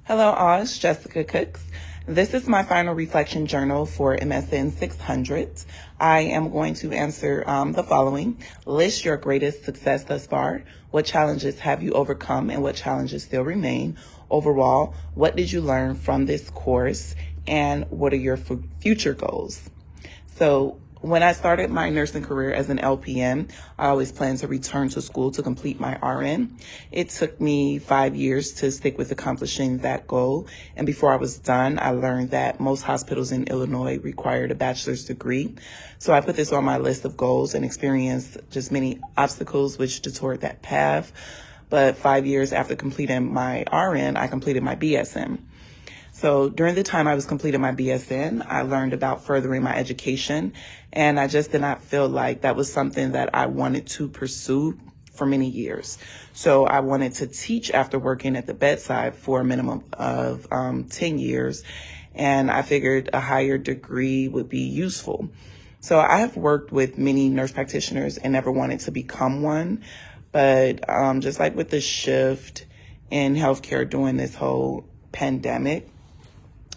Hello all, it's Jessica Cooks. This is my final reflection journal for MSN 600. I am going to answer the following. List your greatest success thus far. What challenges have you overcome and what challenges still remain? Overall, what did you learn from this course and what are your future goals? So when I started my nursing career as an LPN, I always planned to return to school to complete my RN. It took me 5 years to stick with accomplishing that goal. And before I was done, I learned that most hospitals in Illinois required a bachelor's degree. So I put this on my list of goals and experienced just many obstacles which detoured that path. But 5 years after completing my RN, I completed my BSN. So during the time I was completing my BSN, I learned about furthering my education, and I just did not feel like that was something that I wanted to pursue for many years. So I wanted to teach after working at the bedside for a minimum of 10 years, and I figured a higher degree would be useful. So I have worked with many nurse practitioners and never wanted to become one, but just like with the shift in healthcare during this whole pandemic,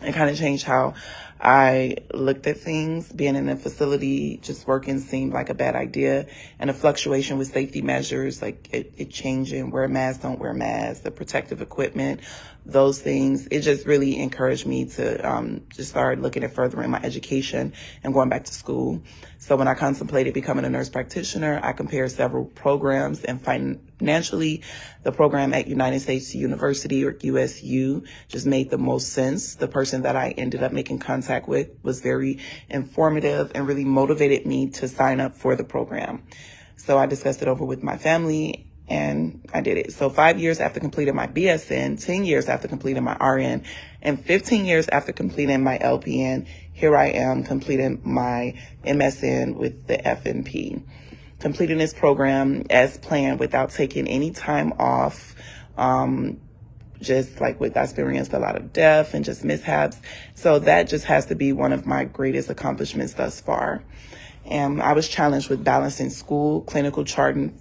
it kind of changed how I looked at things. Being in a facility, just working seemed like a bad idea. And the fluctuation with safety measures, like it changing, wear masks, don't wear masks, the protective equipment, those things. It just really encouraged me to just start looking at furthering my education and going back to school. So when I contemplated becoming a nurse practitioner, I compared several programs, and financially, the program at United States University, or USU, just made the most sense. The person that I ended up making contact with was very informative and really motivated me to sign up for the program. So I discussed it over with my family and I did it. So 5 years after completing my BSN, 10 years after completing my RN, and 15 years after completing my LPN, here I am completing my MSN with the FNP. Completing this program as planned without taking any time off. Just like I experienced a lot of death and just mishaps. So that just has to be one of my greatest accomplishments thus far. And I was challenged with balancing school, clinical charting,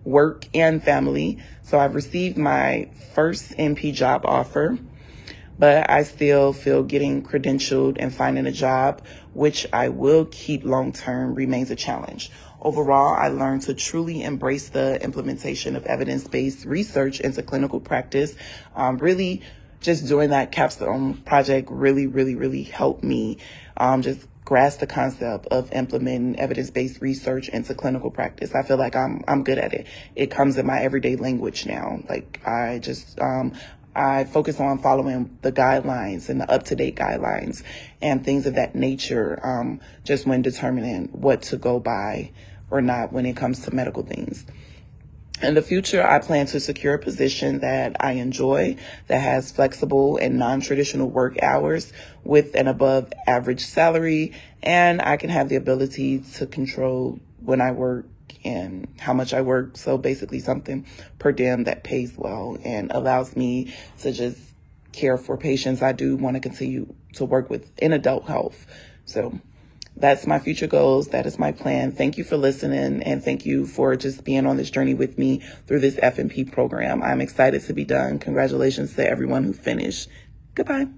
work, and family. So I've received my first NP job offer, but I still feel getting credentialed and finding a job, which I will keep long-term, remains a challenge. Overall, I learned to truly embrace the implementation of evidence-based research into clinical practice. Really just doing that capstone project really helped me just grasp the concept of implementing evidence-based research into clinical practice. I feel like I'm good at it. It comes in my everyday language now. Like I focus on following the guidelines and the up-to-date guidelines and things of that nature, just when determining what to go by or not when it comes to medical things. In the future, I plan to secure a position that I enjoy, that has flexible and non-traditional work hours with an above average salary, and I can have the ability to control when I work and how much I work. So basically something per diem that pays well and allows me to just care for patients I do want to continue to work with in adult health. So that's my future goals. That is my plan. Thank you for listening, and thank you for just being on this journey with me through this FNP program. I'm excited to be done. Congratulations to everyone who finished. Goodbye.